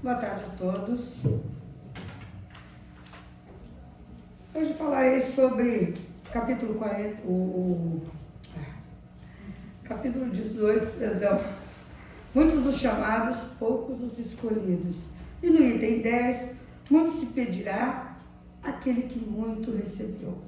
Boa tarde a todos. Hoje falarei sobre capítulo 40, capítulo 18, perdão. Muitos os chamados, poucos os escolhidos. E no item 10, muito se pedirá aquele que muito recebeu.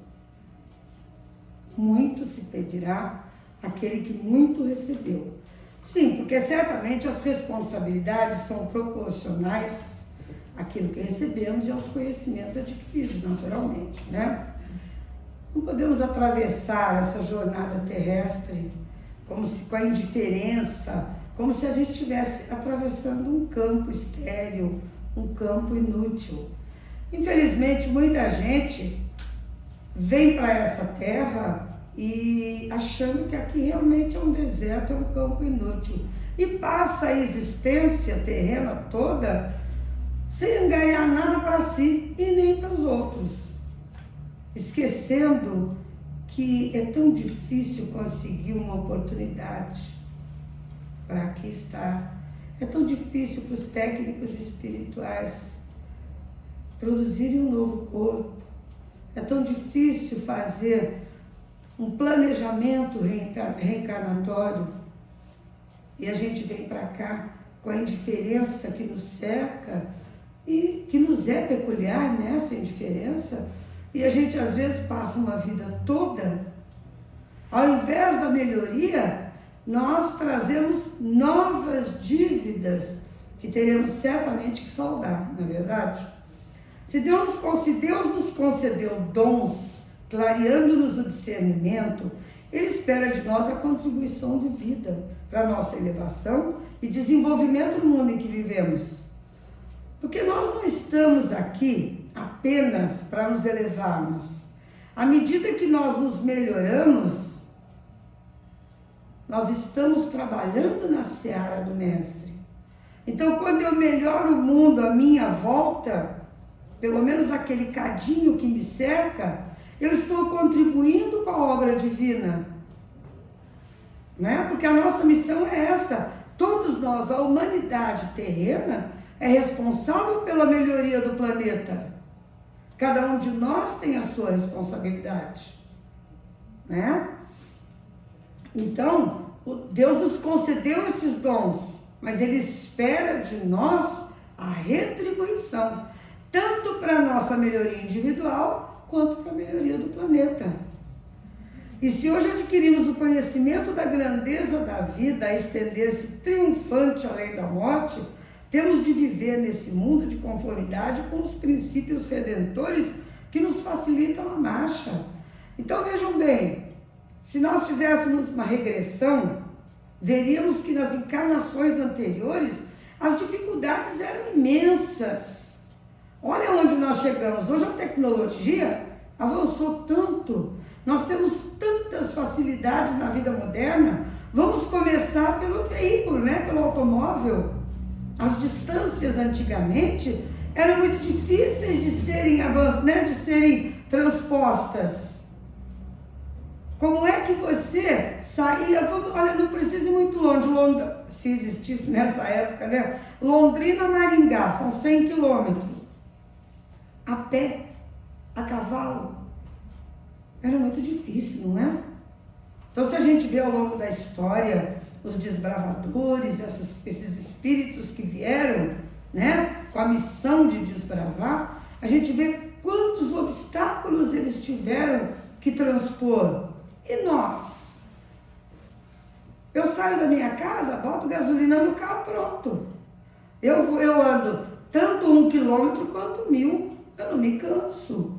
Muito se pedirá aquele que muito recebeu. Sim, porque certamente as responsabilidades são proporcionais àquilo que recebemos e aos conhecimentos adquiridos, naturalmente, né? Não podemos atravessar essa jornada terrestre como se com a indiferença, como se a gente estivesse atravessando um campo estéril, um campo inútil. Infelizmente, muita gente vem para essa terra e achando que aqui realmente é um deserto, é um campo inútil. E passa a existência terrena toda sem ganhar nada para si e nem para os outros. Esquecendo que é tão difícil conseguir uma oportunidade para aqui estar. É tão difícil para os técnicos espirituais produzirem um novo corpo. É tão difícil fazer um planejamento reencarnatório e a gente vem para cá com a indiferença que nos cerca e que nos é peculiar, né, essa indiferença, e a gente às vezes passa uma vida toda, ao invés da melhoria, nós trazemos novas dívidas que teremos certamente que saldar, não é verdade? Se Deus nos concedeu dons, clareando-nos o discernimento, Ele espera de nós a contribuição de vida para a nossa elevação e desenvolvimento no mundo em que vivemos. Porque nós não estamos aqui apenas para nos elevarmos. À medida que nós nos melhoramos, nós estamos trabalhando na seara do Mestre. Então, quando eu melhoro o mundo à minha volta, pelo menos aquele cadinho que me cerca, eu estou contribuindo com a obra divina, né? Porque a nossa missão é essa. Todos nós, a humanidade terrena, é responsável pela melhoria do planeta. Cada um de nós tem a sua responsabilidade, né? Então, Deus nos concedeu esses dons, mas Ele espera de nós a retribuição, tanto para a nossa melhoria individual, quanto para a melhoria do planeta. E se hoje adquirimos o conhecimento da grandeza da vida a estender-se triunfante além da morte, temos de viver nesse mundo de conformidade com os princípios redentores que nos facilitam a marcha. Então vejam bem, se nós fizéssemos uma regressão, veríamos que nas encarnações anteriores as dificuldades eram imensas. Olha onde nós chegamos. Hoje a tecnologia avançou tanto, nós temos tantas facilidades na vida moderna. Vamos começar pelo veículo, né? Pelo automóvel. As distâncias antigamente eram muito difíceis de serem, né? De serem transpostas. Como é que você saía, olha, não precisa ir muito longe, se existisse nessa época, né? Londrina, Maringá, são 100 quilômetros. A pé, a cavalo, era muito difícil, não é? Então, se a gente vê ao longo da história os desbravadores, esses espíritos que vieram, né, com a missão de desbravar, a gente vê quantos obstáculos eles tiveram que transpor. E nós? Eu saio da minha casa, boto gasolina no carro, pronto. Eu ando tanto 1 quilômetro quanto 1000. Eu não me canso,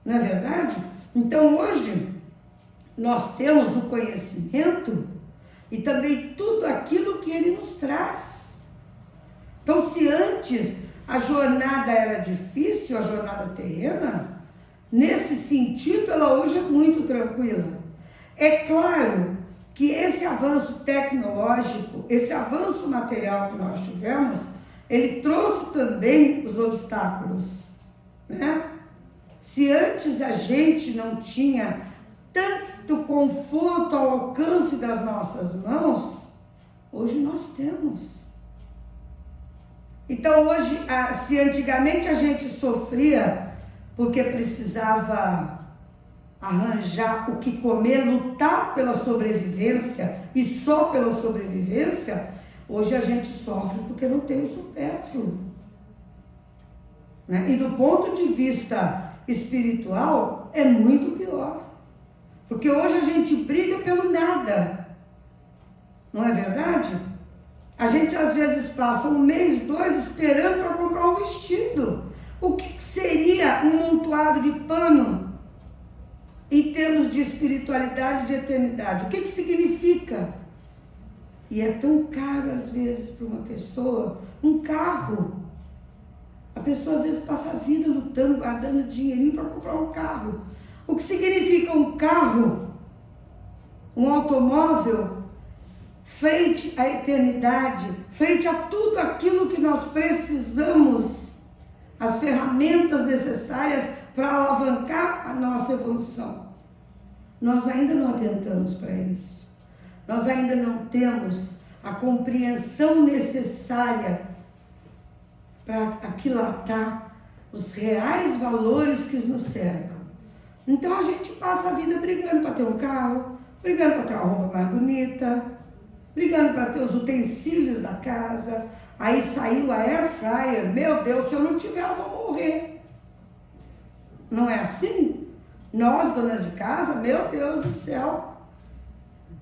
não é verdade? Então hoje nós temos o conhecimento e também tudo aquilo que Ele nos traz. Então, se antes a jornada era difícil, a jornada terrena, nesse sentido ela hoje é muito tranquila. É claro que esse avanço tecnológico, esse avanço material que nós tivemos, ele trouxe também os obstáculos, né? Se antes a gente não tinha tanto conforto ao alcance das nossas mãos, hoje nós temos. Então hoje, se antigamente a gente sofria porque precisava arranjar o que comer, lutar pela sobrevivência e só pela sobrevivência, hoje a gente sofre porque não tem o supérfluo. Né? E do ponto de vista espiritual, é muito pior. Porque hoje a gente briga pelo nada. Não é verdade? A gente às vezes passa 1 mês, 2 esperando para comprar um vestido. O que seria um montoado de pano em termos de espiritualidade e de eternidade? O que significa? E é tão caro às vezes para uma pessoa um carro. A pessoa às vezes passa a vida lutando, guardando dinheirinho para comprar um carro. O que significa um carro, um automóvel, frente à eternidade, frente a tudo aquilo que nós precisamos, as ferramentas necessárias para alavancar a nossa evolução. Nós ainda não atentamos para isso. Nós ainda não temos a compreensão necessária para aquilatar os reais valores que nos cercam. Então a gente passa a vida brigando para ter um carro, brigando para ter uma roupa mais bonita, brigando para ter os utensílios da casa. Aí saiu a air fryer. Meu Deus, se eu não tiver eu vou morrer. Não é assim? Nós, donas de casa, meu Deus do céu,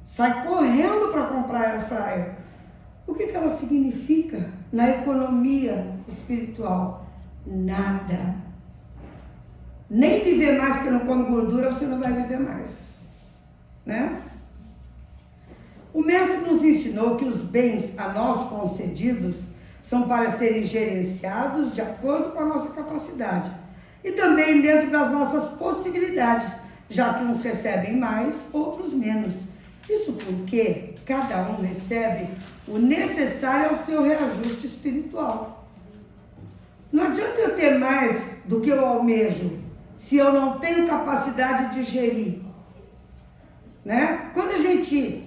sai correndo para comprar air fryer. O que ela significa na economia espiritual? Nada. Nem viver mais porque não come gordura, você não vai viver mais. Né? O mestre nos ensinou que os bens a nós concedidos são para serem gerenciados de acordo com a nossa capacidade e também dentro das nossas possibilidades, já que uns recebem mais, outros menos. Isso porque cada um recebe o necessário ao seu reajuste espiritual. Não adianta eu ter mais do que eu almejo se eu não tenho capacidade de gerir. Né? Quando a gente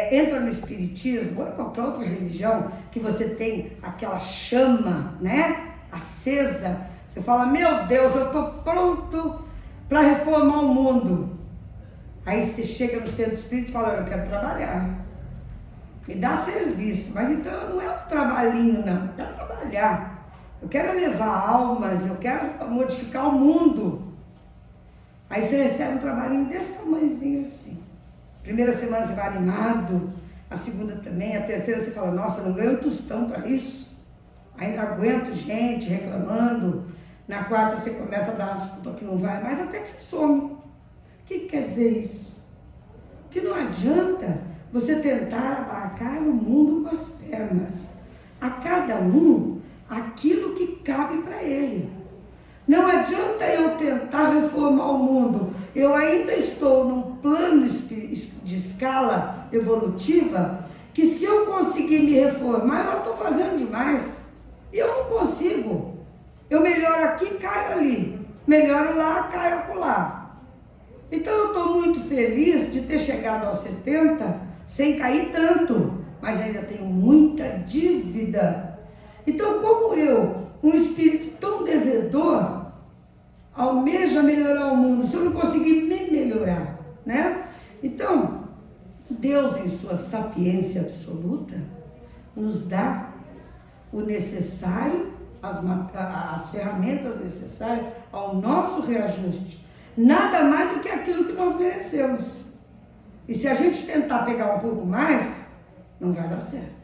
entra no espiritismo ou em qualquer outra religião, que você tem aquela chama, né, acesa, você fala, meu Deus, eu estou pronto para reformar o mundo. Aí você chega no centro espírita e fala, eu quero trabalhar, me dá serviço, mas então não é um trabalhinho não, eu quero trabalhar, eu quero levar almas, eu quero modificar o mundo. Aí você recebe um trabalhinho desse tamanhozinho assim. Primeira semana você vai animado, a segunda também, a terceira você fala, nossa, não ganho um tostão para isso. Ainda aguento gente reclamando. Na quarta você começa a dar uma desculpa que não vai mais, até que você some. O que quer dizer isso? Que não adianta você tentar abarcar o mundo com as pernas. A cada um, aquilo que cabe para ele. Não adianta eu tentar reformar o mundo. Eu ainda estou num plano de escala evolutiva que se eu conseguir me reformar, eu estou fazendo demais. E eu não consigo. Eu melhoro aqui, caio ali. Melhoro lá, caio acolá. Então eu estou muito feliz de ter chegado aos 70 sem cair tanto. Mas ainda tenho muita dívida. Então como eu, um espírito tão devedor, almeja melhorar o mundo, se eu não conseguir me melhorar, né? Então, Deus, em sua sapiência absoluta, nos dá o necessário, as ferramentas necessárias ao nosso reajuste. Nada mais do que aquilo que nós merecemos. E se a gente tentar pegar um pouco mais, não vai dar certo.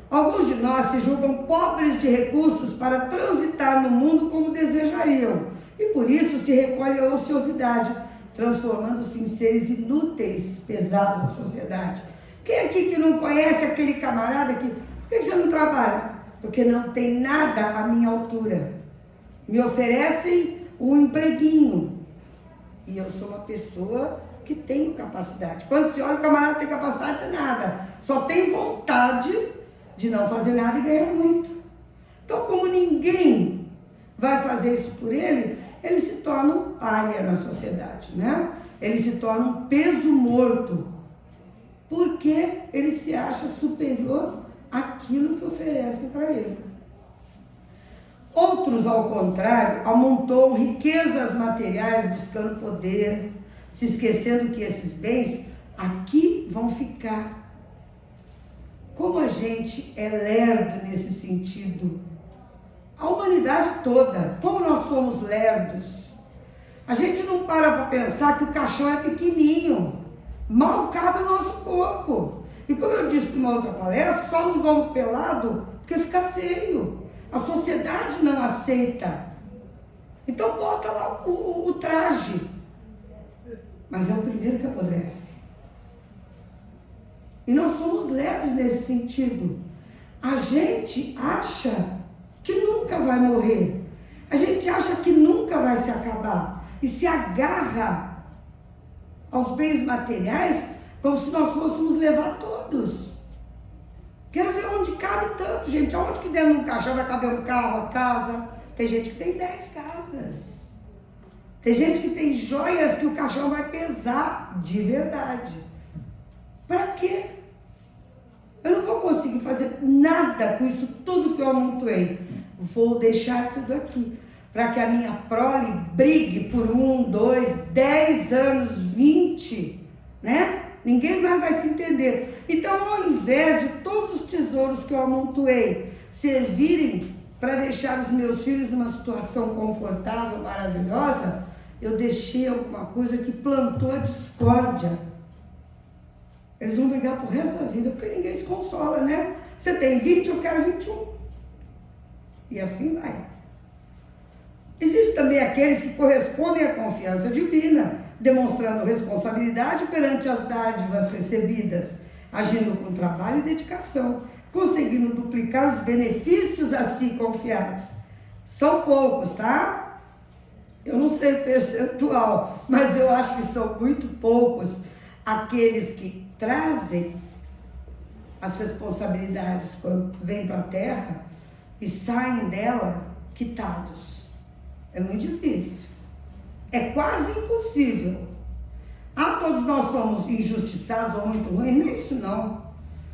Alguns de nós se julgam pobres de recursos para transitar no mundo como desejariam, e por isso se recolhe a ociosidade, transformando-se em seres inúteis, pesados na sociedade. Quem aqui que não conhece aquele camarada que, por que você não trabalha? Porque não tem nada à minha altura. Me oferecem um empreguinho, e eu sou uma pessoa que tenho capacidade. Quando você olha, o camarada tem capacidade de nada, só tem vontade de não fazer nada e ganhar muito. Então, como ninguém vai fazer isso por ele, ele se torna um pária na sociedade, né? Ele se torna um peso morto, porque ele se acha superior àquilo que oferecem para ele. Outros, ao contrário, amontoam riquezas materiais buscando poder, se esquecendo que esses bens aqui vão ficar. Como a gente é lerdo nesse sentido. A humanidade toda, como nós somos lerdos. A gente não para pensar que o caixão é pequenininho, mal cabe o nosso corpo. E como eu disse numa outra palestra, só não vamos pelado porque fica feio. A sociedade não aceita. Então bota lá o traje. Mas é o primeiro que apodrece. E nós somos leves nesse sentido. A gente acha que nunca vai morrer. A gente acha que nunca vai se acabar. E se agarra aos bens materiais como se nós fôssemos levar todos. Quero ver onde cabe tanto, gente. Aonde que dentro de um caixão vai caber um carro, a casa? Tem gente que tem 10 casas. Tem gente que tem joias que o caixão vai pesar de verdade. Para quê? Eu não vou conseguir fazer nada com isso tudo que eu amontoei. Vou deixar tudo aqui. Para que a minha prole brigue por 1, 2, 10 anos, 20, né? Ninguém mais vai se entender. Então, ao invés de todos os tesouros que eu amontoei servirem para deixar os meus filhos numa situação confortável, maravilhosa, eu deixei alguma coisa que plantou a discórdia. Eles vão brigar pro resto da vida, porque ninguém se consola, né? Você tem 20, eu quero 21. E assim vai. Existem também aqueles que correspondem à confiança divina, demonstrando responsabilidade perante as dádivas recebidas, agindo com trabalho e dedicação, conseguindo duplicar os benefícios a si confiados. São poucos, tá? Eu não sei o percentual, mas eu acho que são muito poucos aqueles que trazem as responsabilidades quando vêm para a Terra e saem dela quitados. É muito difícil. É quase impossível. Todos nós somos injustiçados ou muito ruins. Não é isso, não.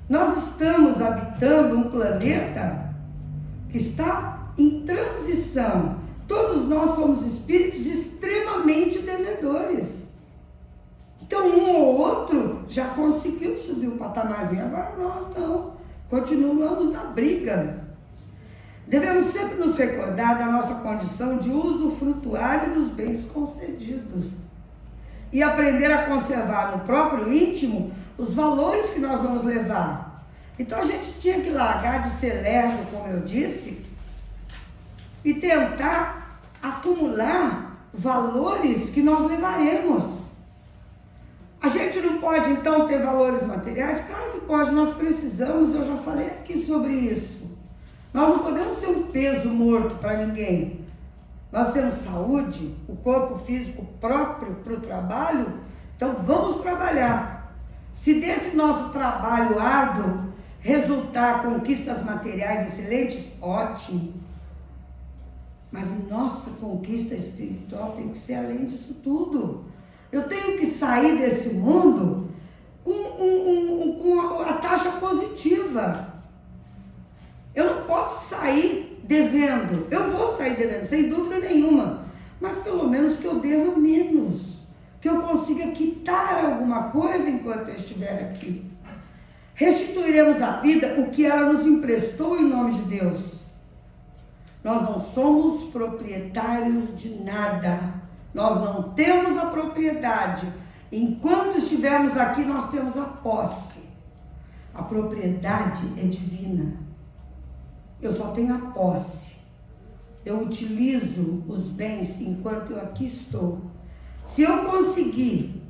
Nós estamos habitando um planeta que está em transição. Todos nós somos espíritos extremamente devedores. Então, um ou outro já conseguiu subir um patamarzinho. Agora nós não. Continuamos na briga. Devemos sempre nos recordar da nossa condição de usufrutuário dos bens concedidos e aprender a conservar no próprio íntimo os valores que nós vamos levar. Então a gente tinha que largar de ser lerdo, como eu disse, e tentar acumular valores que nós levaremos. A gente não pode então ter valores materiais? Claro que pode, nós precisamos, eu já falei aqui sobre isso. Nós não podemos ser um peso morto para ninguém. Nós temos saúde, o corpo físico próprio para o trabalho, então vamos trabalhar. Se desse nosso trabalho árduo resultar conquistas materiais excelentes, ótimo. Mas nossa conquista espiritual tem que ser além disso tudo. Eu tenho que sair desse mundo com a taxa positiva. Eu não posso sair devendo. Eu vou sair devendo, sem dúvida nenhuma. Mas pelo menos que eu deva menos. Que eu consiga quitar alguma coisa enquanto eu estiver aqui. Restituiremos à vida o que ela nos emprestou em nome de Deus. Nós não somos proprietários de nada. Nós não temos a propriedade. Enquanto estivermos aqui, nós temos a posse. A propriedade é divina. Eu só tenho a posse. Eu utilizo os bens enquanto eu aqui estou. Se eu conseguir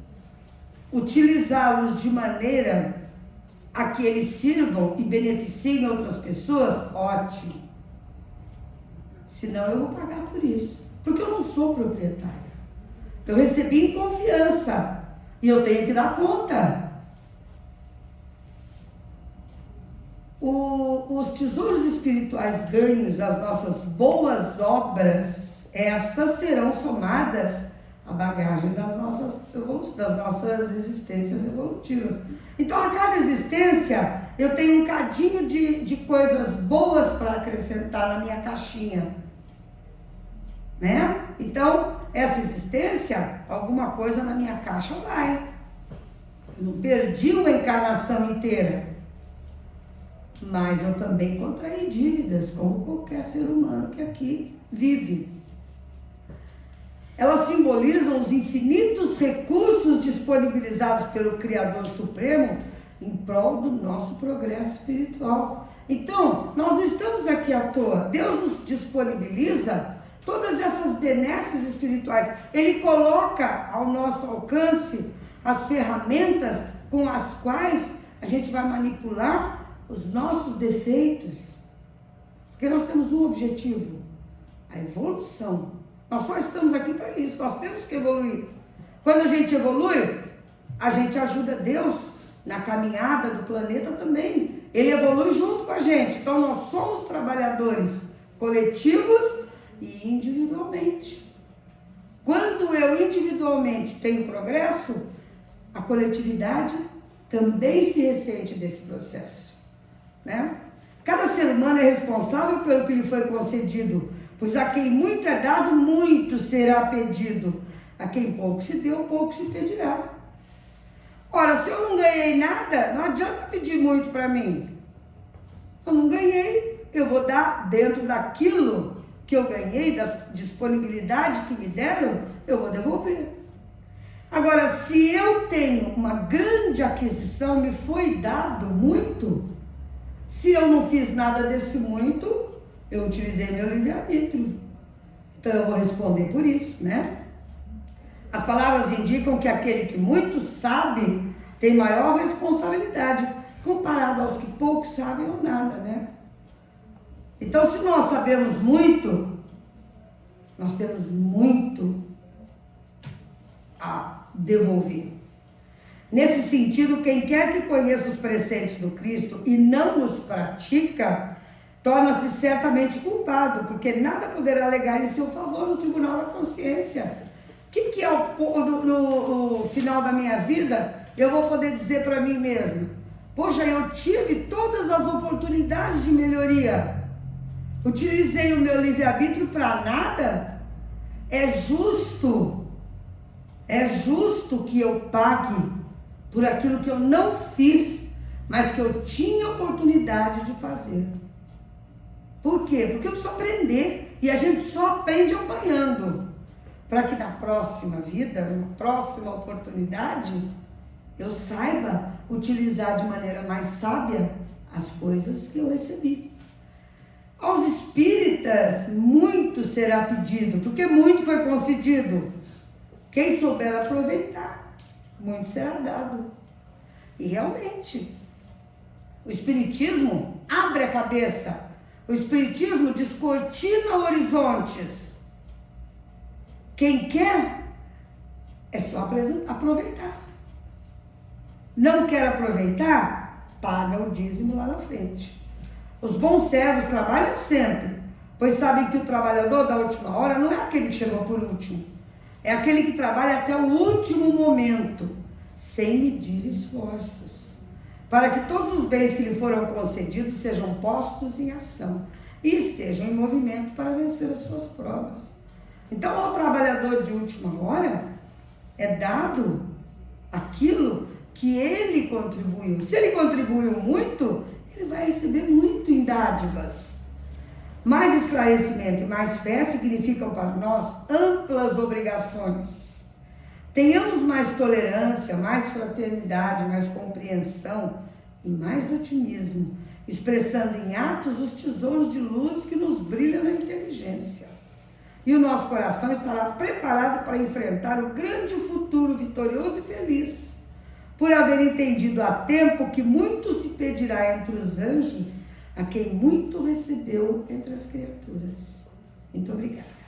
utilizá-los de maneira a que eles sirvam e beneficiem outras pessoas, ótimo. Senão eu vou pagar por isso. Porque eu não sou proprietária. Eu recebi em confiança e eu tenho que dar conta. Os tesouros espirituais ganhos, as nossas boas obras, estas serão somadas à bagagem das nossas existências evolutivas. Então, a cada existência, eu tenho um cadinho de coisas boas para acrescentar na minha caixinha. né? Então, essa existência, alguma coisa na minha caixa vai. Eu não perdi uma encarnação inteira, mas eu também contraí dívidas, como qualquer ser humano que aqui vive. Elas simbolizam os infinitos recursos disponibilizados pelo Criador Supremo em prol do nosso progresso espiritual. Então, nós não estamos aqui à toa. Deus nos disponibiliza todas essas benesses espirituais. Ele coloca ao nosso alcance as ferramentas com as quais a gente vai manipular os nossos defeitos. Porque nós temos um objetivo, a evolução. Nós só estamos aqui para isso, nós temos que evoluir. Quando a gente evolui, a gente ajuda Deus na caminhada do planeta também. Ele evolui junto com a gente. Então nós somos trabalhadores coletivos e individualmente. Quando eu individualmente tenho progresso, a coletividade também se ressente desse processo, né? Cada ser humano é responsável pelo que lhe foi concedido, pois a quem muito é dado, muito será pedido. A quem pouco se deu, pouco se pedirá. Ora, se eu não ganhei nada, não adianta pedir muito para mim. Eu não ganhei, eu vou dar dentro daquilo que eu ganhei, da disponibilidade que me deram, eu vou devolver. Agora, se eu tenho uma grande aquisição, me foi dado muito, se eu não fiz nada desse muito, eu utilizei meu livre-arbítrio. Então eu vou responder por isso, né? As palavras indicam que aquele que muito sabe tem maior responsabilidade, comparado aos que pouco sabem ou nada, né? Então, se nós sabemos muito, nós temos muito a devolver. Nesse sentido, quem quer que conheça os preceitos do Cristo e não os pratica, torna-se certamente culpado, porque nada poderá alegar em seu favor no tribunal da consciência. O que é no final da minha vida, eu vou poder dizer para mim mesmo: poxa, eu tive todas as oportunidades de melhoria, utilizei o meu livre-arbítrio para nada? É justo que eu pague por aquilo que eu não fiz, mas que eu tinha oportunidade de fazer. Por quê? Porque eu preciso aprender, e a gente só aprende apanhando, para que na próxima vida, na próxima oportunidade, eu saiba utilizar de maneira mais sábia as coisas que eu recebi. Aos espíritas muito será pedido, porque muito foi concedido. Quem souber aproveitar, muito será dado. E realmente, o espiritismo abre a cabeça, o espiritismo descortina horizontes. Quem quer, é só aproveitar. Não quer aproveitar, paga o dízimo lá na frente. Os bons servos trabalham sempre, pois sabem que o trabalhador da última hora não é aquele que chegou por último, é aquele que trabalha até o último momento, sem medir esforços, para que todos os bens que lhe foram concedidos sejam postos em ação e estejam em movimento para vencer as suas provas. Então, ao trabalhador de última hora é dado aquilo que ele contribuiu. Se ele contribuiu muito, ele vai receber muito em dádivas. Mais esclarecimento e mais fé significam para nós amplas obrigações. Tenhamos mais tolerância, mais fraternidade, mais compreensão e mais otimismo, expressando em atos os tesouros de luz que nos brilham na inteligência. E o nosso coração estará preparado para enfrentar o grande futuro vitorioso e feliz, por haver entendido a tempo que muito se pedirá entre os anjos a quem muito recebeu entre as criaturas. Muito obrigada.